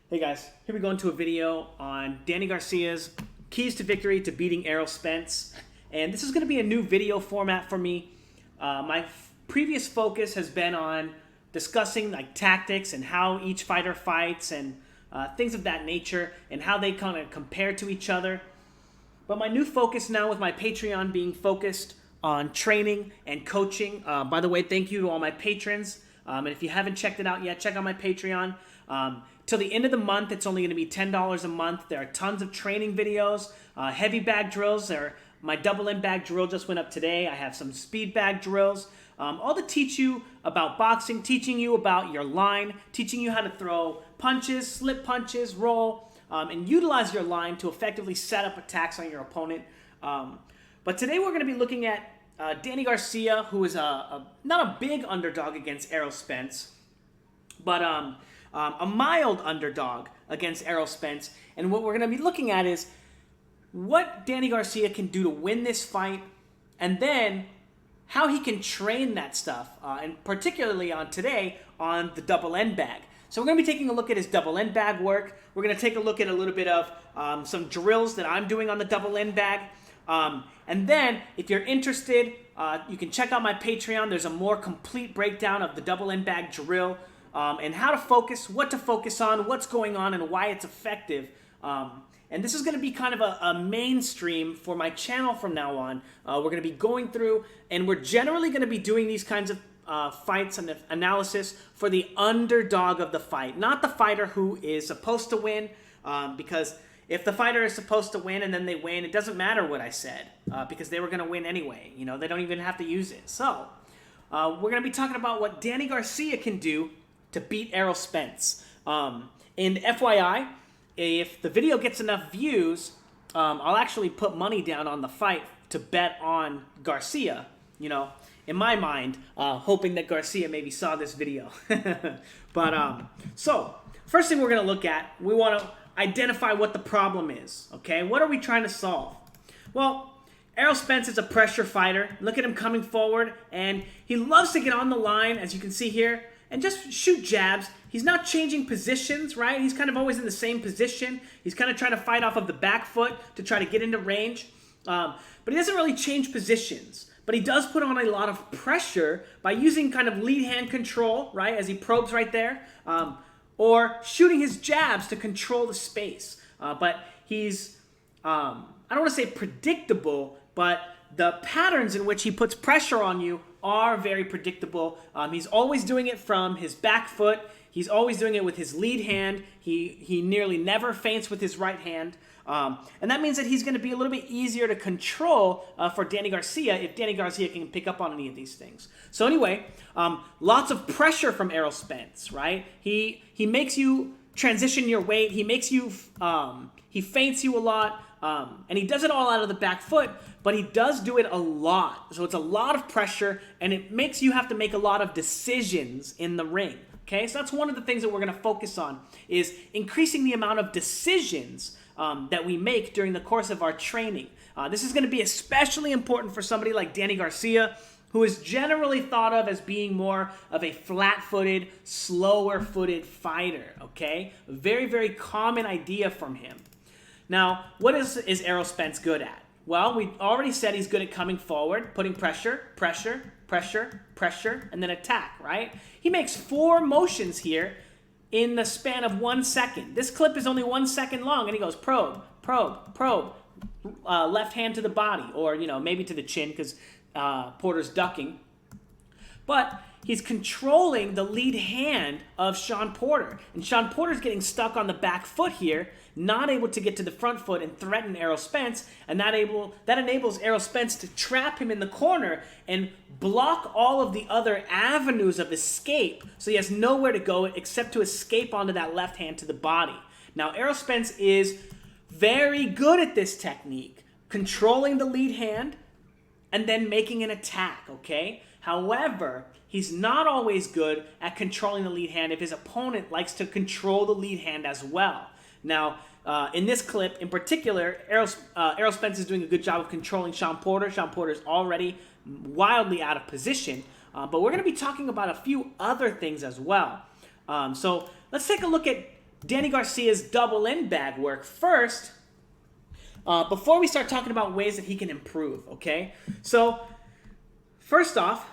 Hey guys, here we go into a video on Danny Garcia's keys to victory to beating Errol Spence. And this is going to be a new video format for me. My previous focus has been on discussing like tactics and how each fighter fights and things of that nature and how they kind of compare to each other. But my new focus now with my Patreon being focused on training and coaching. By the way, thank you to all my patrons. And if you haven't checked it out yet, check out my Patreon. Till the end of the month, it's only going to be $10 a month. There are tons of training videos, heavy bag drills. My double end bag drill just went up today. I have some speed bag drills, all to teach you about boxing, teaching you about your line, teaching you how to throw punches, slip punches, roll, and utilize your line to effectively set up attacks on your opponent. But today we're going to be looking at Danny Garcia, who is not a big underdog against Errol Spence, but a mild underdog against Errol Spence. And what we're going to be looking at is what Danny Garcia can do to win this fight, and then how he can train that stuff, and particularly on today on the double end bag. So we're going to be taking a look at his double end bag work. We're going to take a look at a little bit of some drills that I'm doing on the double end bag. And then, if you're interested, you can check out my Patreon. There's a more complete breakdown of the double end bag drill, and how to focus, what to focus on, what's going on, and why it's effective. And this is going to be kind of a mainstream for my channel from now on. We're going to be going through, and we're generally going to be doing these kinds of fights and analysis for the underdog of the fight, not the fighter who is supposed to win, because if the fighter is supposed to win and then they win, it doesn't matter what I said, because they were going to win anyway. You know, they don't even have to use it. So we're going to be talking about what Danny Garcia can do to beat Errol Spence. And FYI, if the video gets enough views, I'll actually put money down on the fight to bet on Garcia, you know, in my mind, hoping that Garcia maybe saw this video. But so first thing we're going to look at, we want to identify what the problem is, okay? What are we trying to solve? Well, Errol Spence is a pressure fighter. Look at him coming forward, and he loves to get on the line, as you can see here, and just shoot jabs. He's not changing positions, right? He's kind of always in the same position. He's kind of trying to fight off of the back foot to try to get into range. But he doesn't really change positions. But he does put on a lot of pressure by using kind of lead hand control, right, as he probes right there, or shooting his jabs to control the space. But he's, I don't want to say predictable, but the patterns in which he puts pressure on you are very predictable. He's always doing it from his back foot. He's always doing it with his lead hand. He nearly never feints with his right hand. And that means that he's going to be a little bit easier to control for Danny Garcia if Danny Garcia can pick up on any of these things. So anyway, lots of pressure from Errol Spence, right? He makes you transition your weight. He makes you, he feints you a lot. And he does it all out of the back foot, but he does do it a lot. So it's a lot of pressure, and it makes you have to make a lot of decisions in the ring. Okay, so that's one of the things that we're going to focus on, is increasing the amount of decisions that we make during the course of our training. This is going to be especially important for somebody like Danny Garcia, who is generally thought of as being more of a flat-footed, slower-footed fighter. Okay, a very, very common idea from him. Now, what is Errol Spence good at? Well, we already said he's good at coming forward, putting pressure, pressure, pressure, pressure, and then attack, right? He makes 4 motions here in the span of 1 second. This clip is only 1 second long, and he goes probe, probe, probe, left hand to the body, or, you know, maybe to the chin because Porter's ducking. But he's controlling the lead hand of Sean Porter. And Sean Porter's getting stuck on the back foot here, not able to get to the front foot and threaten Errol Spence. And that enables Errol Spence to trap him in the corner and block all of the other avenues of escape. So he has nowhere to go except to escape onto that left hand to the body. Now, Errol Spence is very good at this technique, controlling the lead hand and then making an attack, okay? However, he's not always good at controlling the lead hand if his opponent likes to control the lead hand as well. Now, in this clip in particular, Errol Spence is doing a good job of controlling Sean Porter. Sean Porter is already wildly out of position, but we're going to be talking about a few other things as well. So let's take a look at Danny Garcia's double end bag work first, before we start talking about ways that he can improve, okay? So, first off,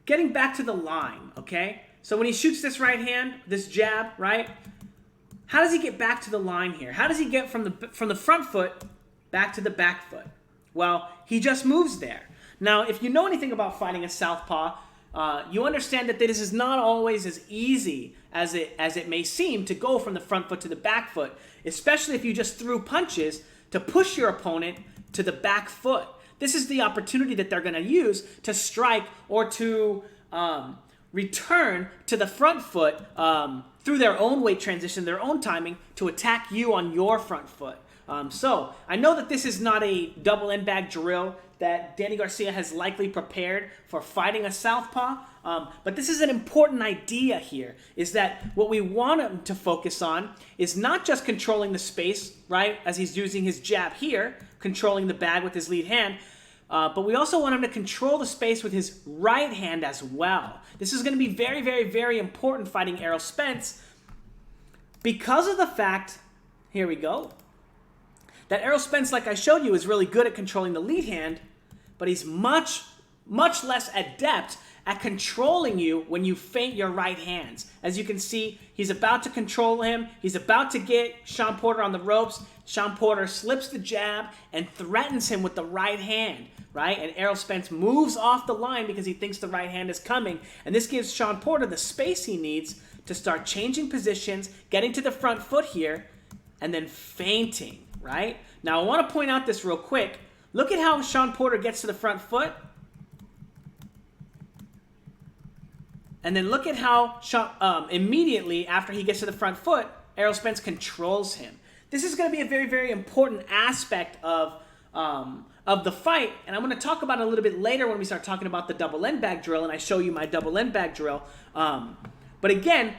getting back to the line, okay? So when he shoots this right hand, this jab, right? How does he get back to the line here? How does he get from the front foot back to the back foot? Well, he just moves there. Now, if you know anything about fighting a southpaw, you understand that this is not always as easy as it may seem to go from the front foot to the back foot, especially if you just threw punches to push your opponent to the back foot. This is the opportunity that they're going to use to strike or to return to the front foot through their own weight transition, their own timing, to attack you on your front foot. So I know that this is not a double end bag drill that Danny Garcia has likely prepared for fighting a southpaw, but this is an important idea here, is that what we want him to focus on is not just controlling the space, right, as he's using his jab here, controlling the bag with his lead hand, but we also want him to control the space with his right hand as well. This is going to be very, very, very important fighting Errol Spence because of the fact, here we go, that Errol Spence, like I showed you, is really good at controlling the lead hand, but he's much, much less adept at controlling you when you feint your right hands. As you can see, he's about to control him. He's about to get Shawn Porter on the ropes. Shawn Porter slips the jab and threatens him with the right hand, right? And Errol Spence moves off the line because he thinks the right hand is coming. And this gives Shawn Porter the space he needs to start changing positions, getting to the front foot here, and then feinting, right? Now, I want to point out this real quick. Look at how Shawn Porter gets to the front foot. And then look at how immediately after he gets to the front foot, Errol Spence controls him. This is going to be a very, very important aspect of the fight, and I'm going to talk about it a little bit later when we start talking about the double end bag drill, and I show you my double end bag drill. But again,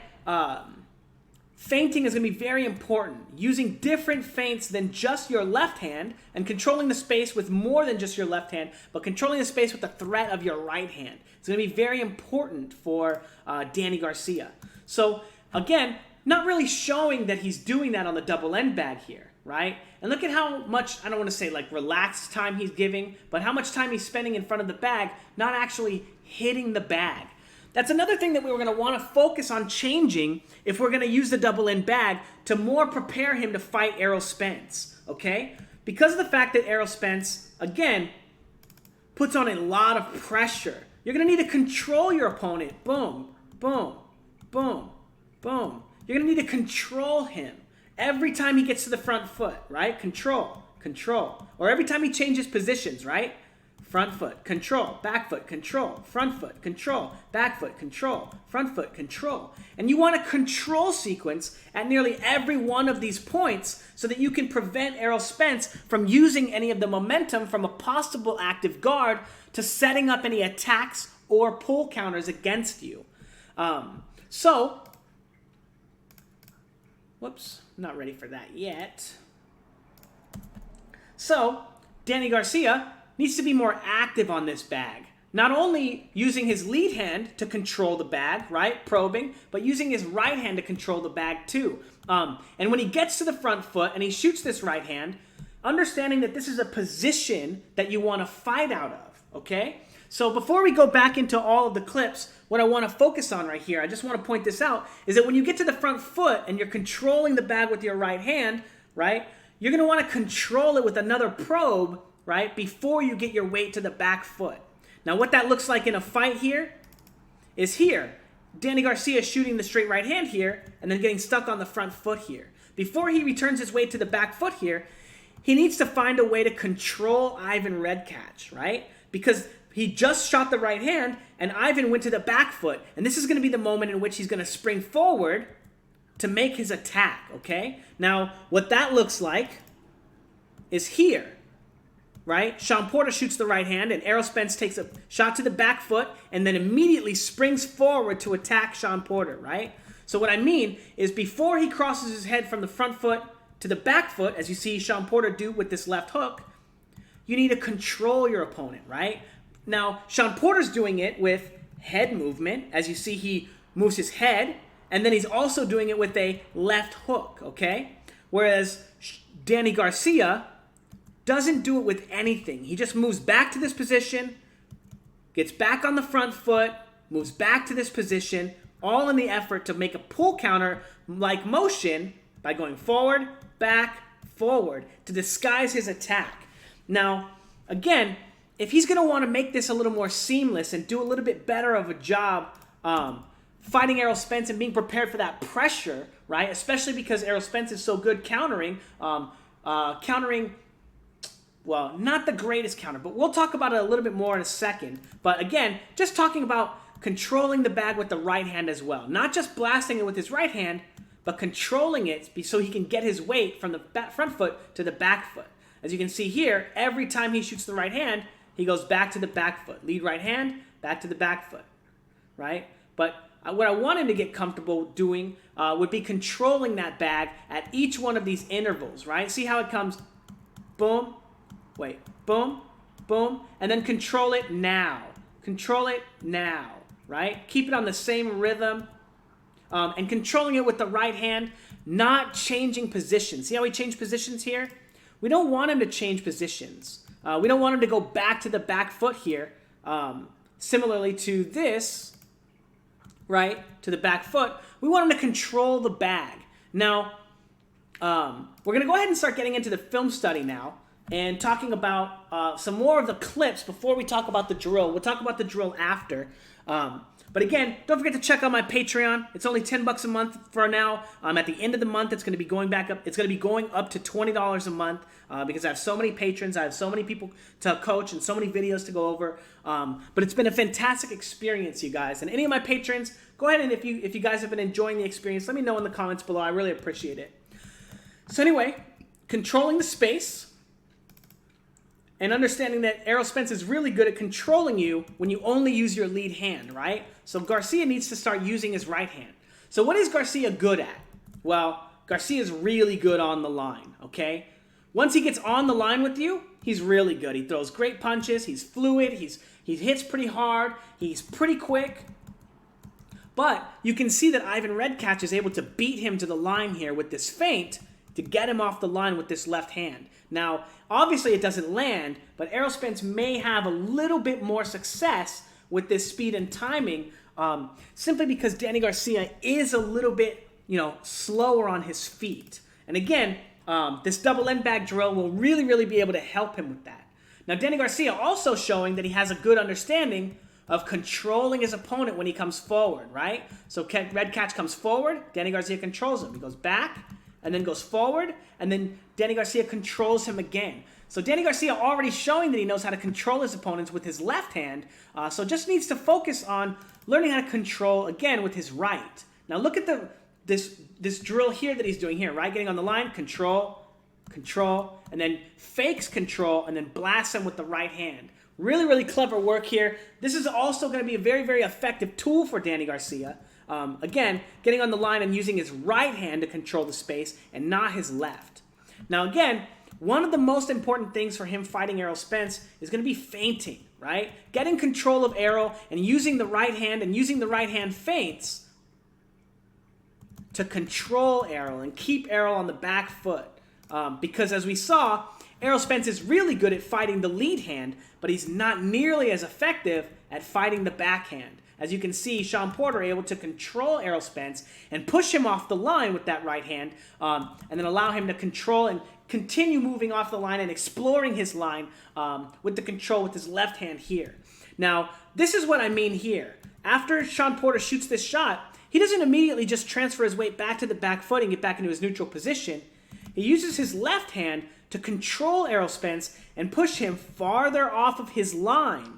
feinting is going to be very important. Using different feints than just your left hand and controlling the space with more than just your left hand, but controlling the space with the threat of your right hand. It's going to be very important for Danny Garcia. So again, not really showing that he's doing that on the double end bag here, right? And look at how much, I don't want to say like relaxed time he's giving, but how much time he's spending in front of the bag, not actually hitting the bag. That's another thing that we were going to want to focus on changing if we're going to use the double end bag to more prepare him to fight Errol Spence, okay? Because of the fact that Errol Spence, again, puts on a lot of pressure. You're going to need to control your opponent. Boom, boom, boom, boom. You're going to need to control him every time he gets to the front foot, right? Control, control. Or every time he changes positions, right? Front foot, control, back foot, control, front foot, control, back foot, control, front foot, control. And you want a control sequence at nearly every one of these points so that you can prevent Errol Spence from using any of the momentum from a possible active guard to setting up any attacks or pull counters against you. Whoops, not ready for that yet. So, Danny Garcia needs to be more active on this bag. Not only using his lead hand to control the bag, right, probing, but using his right hand to control the bag too. And when he gets to the front foot and he shoots this right hand, understanding that this is a position that you want to fight out of, okay? So before we go back into all of the clips, what I want to focus on right here, I just want to point this out, is that when you get to the front foot and you're controlling the bag with your right hand, right, you're going to want to control it with another probe, right, before you get your weight to the back foot. Now, what that looks like in a fight here is here. Danny Garcia shooting the straight right hand here and then getting stuck on the front foot here. Before he returns his weight to the back foot here, he needs to find a way to control Ivan Redkach, right? Because he just shot the right hand and Ivan went to the back foot. And this is going to be the moment in which he's going to spring forward to make his attack, okay? Now, what that looks like is here. Right? Shawn Porter shoots the right hand, and Errol Spence takes a shot to the back foot and then immediately springs forward to attack Shawn Porter, right? So what I mean is before he crosses his head from the front foot to the back foot, as you see Shawn Porter do with this left hook, you need to control your opponent, right? Now, Shawn Porter's doing it with head movement. As you see, he moves his head And then he's also doing it with a left hook, okay? Whereas Danny Garcia doesn't do it with anything. He just moves back to this position, gets back on the front foot, moves back to this position, all in the effort to make a pull counter-like motion by going forward, back, forward, to disguise his attack. Now, again, if he's going to want to make this a little more seamless and do a little bit better of a job fighting Errol Spence and being prepared for that pressure, right? Especially because Errol Spence is so good countering, well, not the greatest counter, but we'll talk about it a little bit more in a second. But again, just talking about controlling the bag with the right hand as well. Not just blasting it with his right hand, but controlling it so he can get his weight from the front foot to the back foot. As you can see here, every time he shoots the right hand, he goes back to the back foot. Lead right hand, back to the back foot, right? But what I want him to get comfortable doing would be controlling that bag at each one of these intervals, right? See how it comes, boom, wait, boom, boom, and then control it now. Control it now, right? Keep it on the same rhythm and controlling it with the right hand, not changing positions. See how we change positions here? We don't want him to change positions. We don't want him to go back to the back foot here, similarly to this, right, to the back foot. We want him to control the bag. Now, we're going to go ahead and start getting into the film study now and talking about some more of the clips before we talk about the drill. We'll talk about the drill after. But again, don't forget to check out my Patreon. It's only $10 a month for now. At the end of the month, it's going to be going back up. It's going to be going up to $20 a month because I have so many patrons. I have so many people to coach and so many videos to go over. But it's been a fantastic experience, you guys. And any of my patrons, go ahead and if you guys have been enjoying the experience, let me know in the comments below. I really appreciate it. So anyway, controlling the space and understanding that Errol Spence is really good at controlling you when you only use your lead hand, right? So Garcia needs to start using his right hand. So what is Garcia good at? Well, Garcia is really good on the line, okay? Once he gets on the line with you, he's really good. He throws great punches. He's fluid. He hits pretty hard. He's pretty quick. But you can see that Ivan Redcatch is able to beat him to the line here with this feint to get him off the line with this left hand. Now, obviously it doesn't land, but Errol Spence may have a little bit more success with this speed and timing simply because Danny Garcia is a little bit, slower on his feet. And again, this double end bag drill will really, really be able to help him with that. Now, Danny Garcia also showing that he has a good understanding of controlling his opponent when he comes forward, right? So Redcatch comes forward, Danny Garcia controls him. He goes back, and then goes forward, and then Danny Garcia controls him again. So Danny Garcia already showing that he knows how to control his opponents with his left hand, so just needs to focus on learning how to control, again, with his right. Now look at this drill here that he's doing here, right? Getting on the line, control, control, and then fakes control, and then blasts him with the right hand. Really, really clever work here. This is also going to be a very, very effective tool for Danny Garcia. Again, getting on the line and using his right hand to control the space and not his left. Now again, one of the most important things for him fighting Errol Spence is going to be feinting, right? Getting control of Errol and using the right hand feints to control Errol and keep Errol on the back foot. Because as we saw, Errol Spence is really good at fighting the lead hand, but he's not nearly as effective at fighting the backhand. As you can see, Sean Porter able to control Errol Spence and push him off the line with that right hand, and then allow him to control and continue moving off the line and exploring his line with the control with his left hand here. Now, this is what I mean here. After Sean Porter shoots this shot, he doesn't immediately just transfer his weight back to the back foot and get back into his neutral position. He uses his left hand to control Errol Spence and push him farther off of his line,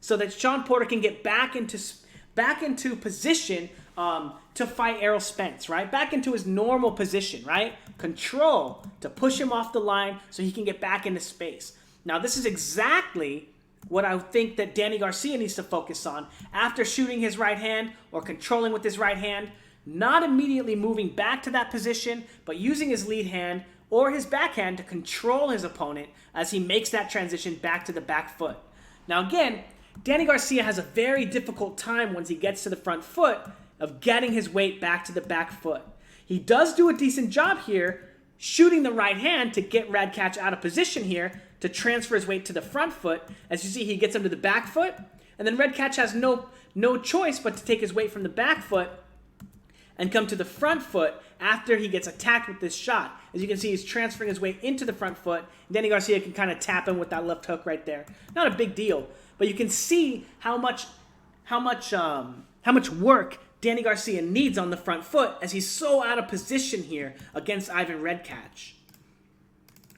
so that Sean Porter can get back into position to fight Errol Spence, right? Back into his normal position, right? Control to push him off the line so he can get back into space. Now, this is exactly what I think that Danny Garcia needs to focus on after shooting his right hand or controlling with his right hand. Not immediately moving back to that position, but using his lead hand or his backhand to control his opponent as he makes that transition back to the back foot. Now, again, Danny Garcia has a very difficult time once he gets to the front foot of getting his weight back to the back foot. He does do a decent job here shooting the right hand to get Redcatch out of position here to transfer his weight to the front foot. As you see, he gets him to the back foot, and then Redcatch has no choice but to take his weight from the back foot and come to the front foot after he gets attacked with this shot. As you can see, he's transferring his weight into the front foot. Danny Garcia can kind of tap him with that left hook right there. Not a big deal, but you can see how much work Danny Garcia needs on the front foot as he's so out of position here against Ivan Redcatch.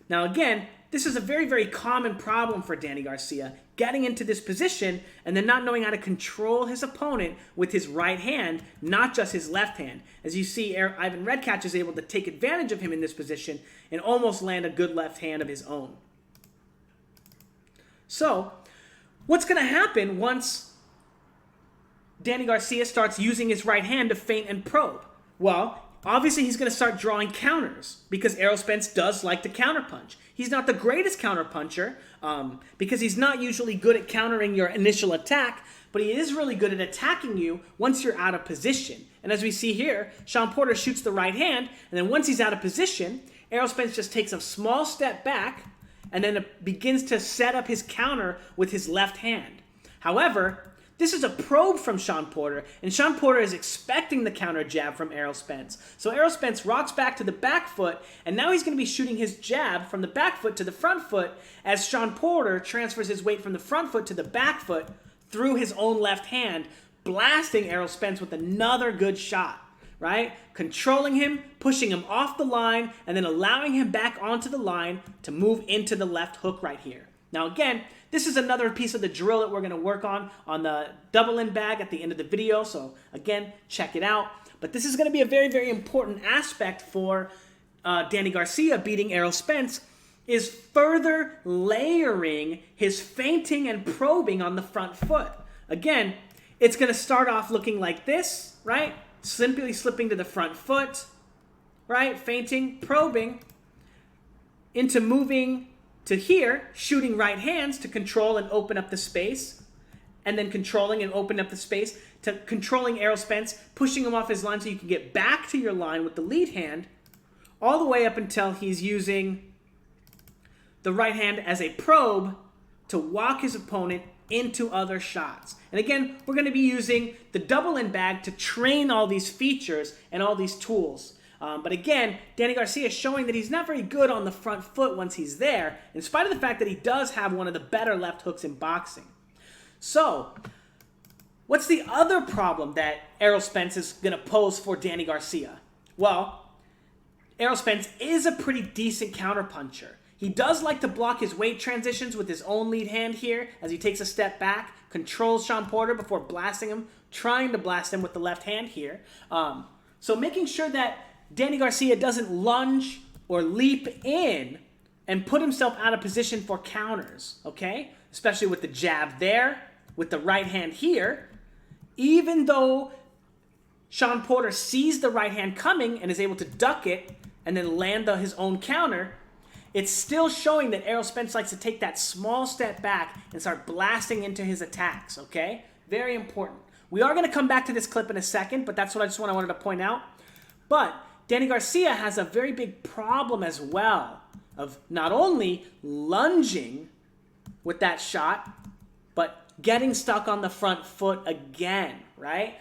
Now again, this is a very, very common problem for Danny Garcia, getting into this position and then not knowing how to control his opponent with his right hand, not just his left hand. As you see, Ivan Redcatch is able to take advantage of him in this position and almost land a good left hand of his own. So, what's going to happen once Danny Garcia starts using his right hand to feint and probe? Well, obviously he's going to start drawing counters because Errol Spence does like to counterpunch. He's not the greatest counterpuncher because he's not usually good at countering your initial attack, but he is really good at attacking you once you're out of position. And as we see here, Shawn Porter shoots the right hand, and then once he's out of position, Errol Spence just takes a small step back and then begins to set up his counter with his left hand. However, this is a probe from Shawn Porter, and Shawn Porter is expecting the counter jab from Errol Spence. So Errol Spence rocks back to the back foot, and now he's going to be shooting his jab from the back foot to the front foot as Shawn Porter transfers his weight from the front foot to the back foot through his own left hand, blasting Errol Spence with another good shot, right? Controlling him, pushing him off the line, and then allowing him back onto the line to move into the left hook right here. Now again, this is another piece of the drill that we're going to work on the double in bag at the end of the video. So again, check it out. But this is going to be a very, very important aspect for Danny Garcia beating Errol Spence, is further layering his feinting and probing on the front foot. Again, it's going to start off looking like this, right? Simply slipping to the front foot, right? Feinting, probing, into moving to here, shooting right hands to control and open up the space, and then controlling and open up the space, to controlling Errol Spence, pushing him off his line so you can get back to your line with the lead hand, all the way up until he's using the right hand as a probe to walk his opponent into other shots. And again, we're going to be using the double in bag to train all these features and all these tools. But again, Danny Garcia is showing that he's not very good on the front foot once he's there, in spite of the fact that he does have one of the better left hooks in boxing. So, what's the other problem that Errol Spence is going to pose for Danny Garcia? Well, Errol Spence is a pretty decent counterpuncher. He does like to block his weight transitions with his own lead hand here as he takes a step back, controls Shawn Porter before blasting him, trying to blast him with the left hand here. So making sure that Danny Garcia doesn't lunge or leap in and put himself out of position for counters, okay? Especially with the jab there, with the right hand here. Even though Shawn Porter sees the right hand coming and is able to duck it and then land his own counter, it's still showing that Errol Spence likes to take that small step back and start blasting into his attacks, okay? Very important. We are going to come back to this clip in a second, but that's what I wanted to point out. But Danny Garcia has a very big problem as well of not only lunging with that shot, but getting stuck on the front foot again, right?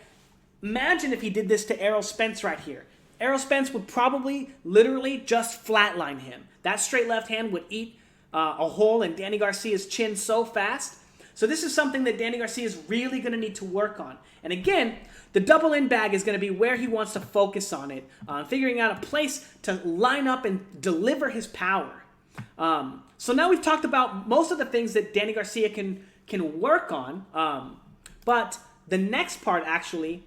Imagine if he did this to Errol Spence right here. Errol Spence would probably literally just flatline him. That straight left hand would eat a hole in Danny Garcia's chin so fast. So this is something that Danny Garcia is really going to need to work on. And again, the double in bag is going to be where he wants to focus on it, figuring out a place to line up and deliver his power. So now we've talked about most of the things that Danny Garcia can work on, but the next part actually,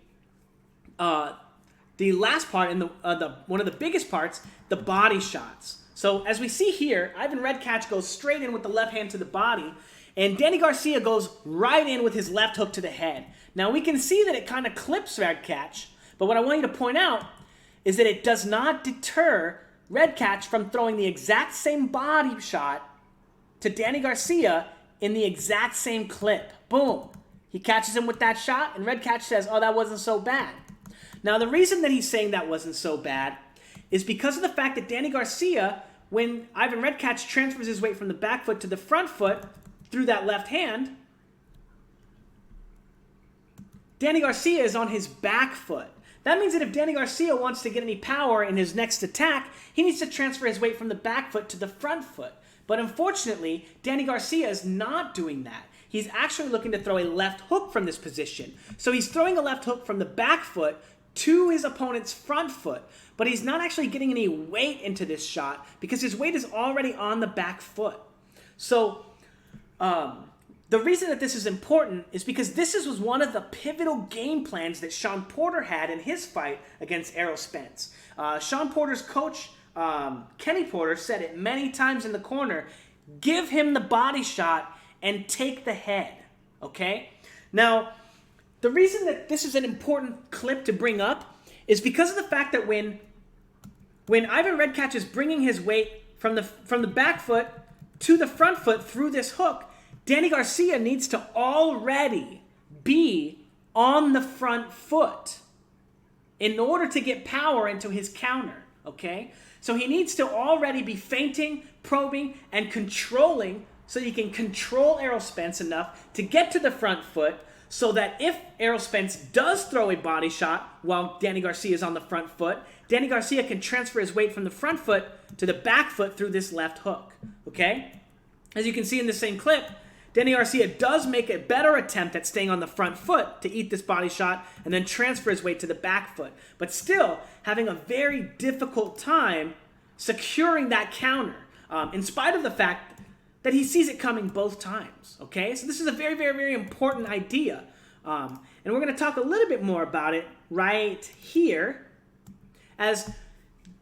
the last part and one of the biggest parts, the body shots. So as we see here, Ivan Redcatch goes straight in with the left hand to the body, and Danny Garcia goes right in with his left hook to the head. Now we can see that it kind of clips Redcatch, but what I want you to point out is that it does not deter Redcatch from throwing the exact same body shot to Danny Garcia in the exact same clip. Boom. He catches him with that shot, and Redcatch says, oh, that wasn't so bad. Now, the reason that he's saying that wasn't so bad is because of the fact that Danny Garcia, when Ivan Redkach transfers his weight from the back foot to the front foot through that left hand, Danny Garcia is on his back foot. That means that if Danny Garcia wants to get any power in his next attack, he needs to transfer his weight from the back foot to the front foot. But unfortunately, Danny Garcia is not doing that. He's actually looking to throw a left hook from this position. So he's throwing a left hook from the back foot to his opponent's front foot. But he's not actually getting any weight into this shot because his weight is already on the back foot. So the reason that this is important is because this was one of the pivotal game plans that Shawn Porter had in his fight against Errol Spence. Shawn Porter's coach, Kenny Porter, said it many times in the corner, give him the body shot and take the head, okay? Now, the reason that this is an important clip to bring up is because of the fact that when Ivan Redkach is bringing his weight from the back foot to the front foot through this hook, Danny Garcia needs to already be on the front foot in order to get power into his counter, okay? So he needs to already be feinting, probing, and controlling so he can control Errol Spence enough to get to the front foot so that if Errol Spence does throw a body shot while Danny Garcia is on the front foot, Danny Garcia can transfer his weight from the front foot to the back foot through this left hook, okay? As you can see in the same clip, Danny Garcia does make a better attempt at staying on the front foot to eat this body shot and then transfer his weight to the back foot, but still having a very difficult time securing that counter, in spite of the fact that he sees it coming both times, okay? So this is a very, very, very important idea, and we're going to talk a little bit more about it right here, as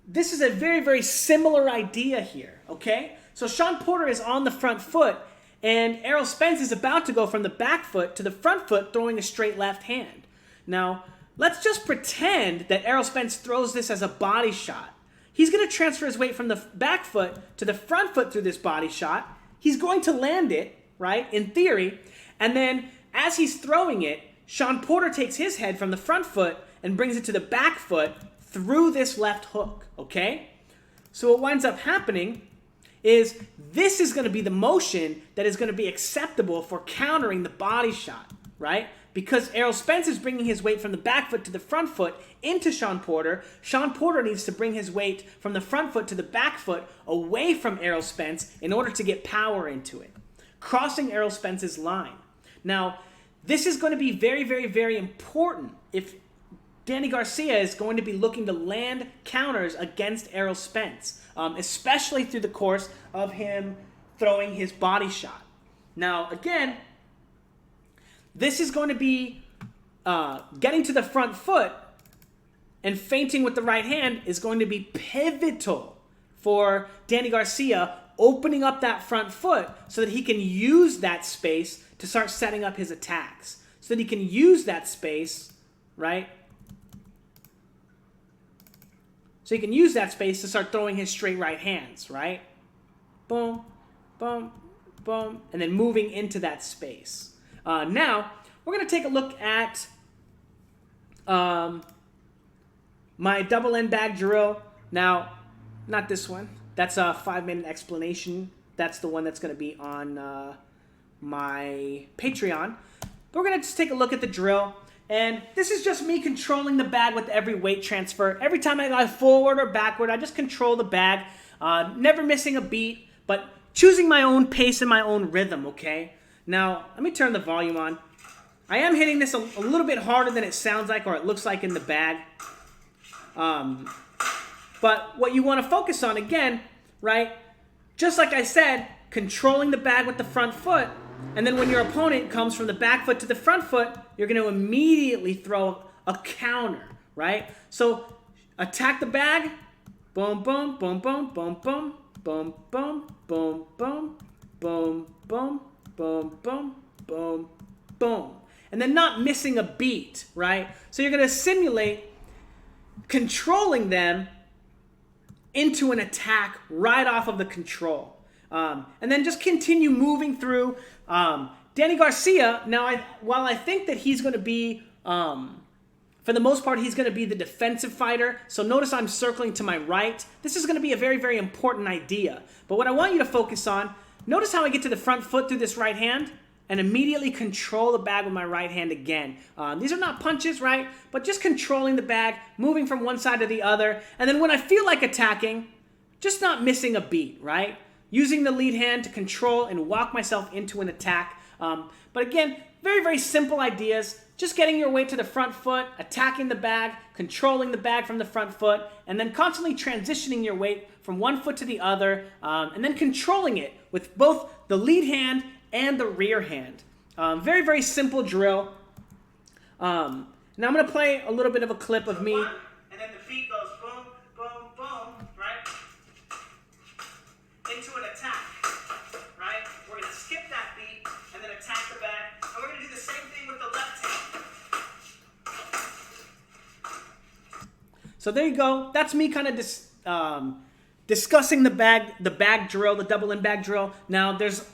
this is a very, very similar idea here, okay? So Shawn Porter is on the front foot, and Errol Spence is about to go from the back foot to the front foot, throwing a straight left hand. Now, let's just pretend that Errol Spence throws this as a body shot. He's going to transfer his weight from the back foot to the front foot through this body shot. He's going to land it, right, in theory. And then as he's throwing it, Shawn Porter takes his head from the front foot and brings it to the back foot through this left hook, okay? So what winds up happening is this is going to be the motion that is going to be acceptable for countering the body shot, right? Because Errol Spence is bringing his weight from the back foot to the front foot into Shawn Porter. Shawn Porter needs to bring his weight from the front foot to the back foot away from Errol Spence in order to get power into it, crossing Errol Spence's line. Now, this is going to be very, very, very important if Danny Garcia is going to be looking to land counters against Errol Spence, especially through the course of him throwing his body shot. Now, again, this is going to be getting to the front foot and feinting with the right hand is going to be pivotal for Danny Garcia opening up that front foot so that he can use that space to start setting up his attacks. So that he can use that space, right? So he can use that space to start throwing his straight right hands, right? Boom, boom, boom, and then moving into that space. Now, we're going to take a look at my double end bag drill. Now, not this one. That's a 5-minute explanation. That's the one that's going to be on my Patreon. But we're going to just take a look at the drill. And this is just me controlling the bag with every weight transfer. Every time I go forward or backward, I just control the bag. Never missing a beat, but choosing my own pace and my own rhythm, okay? Now, let me turn the volume on. I am hitting this a little bit harder than it sounds like or it looks like in the bag. But what you want to focus on, again, right, just like I said, controlling the bag with the front foot, and then when your opponent comes from the back foot to the front foot, you're going to immediately throw a counter, right? So attack the bag, boom, boom, boom, boom, boom, boom, boom, boom, boom, boom, boom, boom, boom, boom, boom, boom. And then not missing a beat, right? So you're going to simulate controlling them into an attack right off of the control. And then just continue moving through. Danny Garcia, now while I think that he's going to be For the most part, he's going to be the defensive fighter. So notice I'm circling to my right. This is going to be a very, very important idea. But what I want you to focus on, notice how I get to the front foot through this right hand and immediately control the bag with my right hand again. These are not punches, right? But just controlling the bag, moving from one side to the other. And then when I feel like attacking, just not missing a beat, right? Using the lead hand to control and walk myself into an attack. But again, very, very simple ideas. Just getting your weight to the front foot, attacking the bag, controlling the bag from the front foot, and then constantly transitioning your weight from one foot to the other, and then controlling it with both the lead hand and the rear hand. Very, very simple drill. Now I'm going to play a little bit of a clip of me. And then the feet goes boom, boom, boom, right? Into an attack, right? We're going to skip that beat and then attack the bag. And we're going to do the same thing with the left hand. So there you go. That's me kind of discussing the bag drill, the double in bag drill. Now there's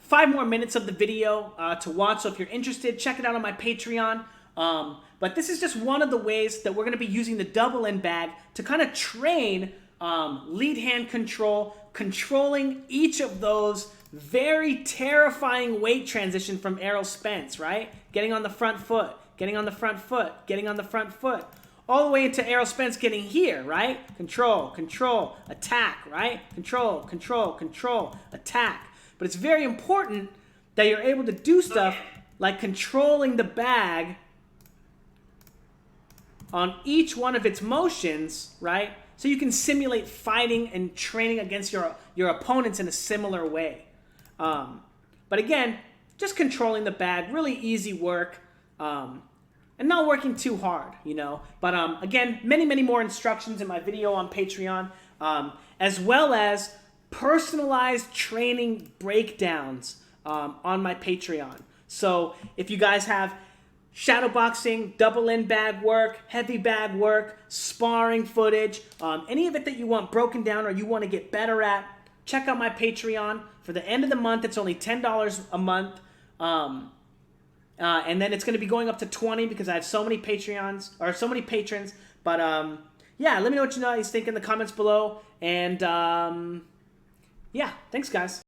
5 more minutes of the video to watch, so if you're interested, check it out on my Patreon. But this is just one of the ways that we're going to be using the double in bag to kind of train lead hand control, controlling each of those very terrifying weight transition from Errol Spence, right? Getting on the front foot, getting on the front foot, getting on the front foot, all the way into Errol Spence getting here, right? Control, control, attack, right? Control, control, control, attack. But it's very important that you're able to do stuff like controlling the bag on each one of its motions, right? So you can simulate fighting and training against your opponents in a similar way. But again, just controlling the bag, really easy work, and not working too hard, you know. But again, many, many more instructions in my video on Patreon, as well as personalized training breakdowns on my Patreon. So if you guys have shadow boxing, double in bag work, heavy bag work, sparring footage, any of it that you want broken down or you want to get better at, check out my Patreon. For the end of the month, it's only $10 a month. And then it's going to be going up to $20 because I have so many Patreons, or so many patrons. But yeah, let me know what you guys think in the comments below. And yeah, thanks guys.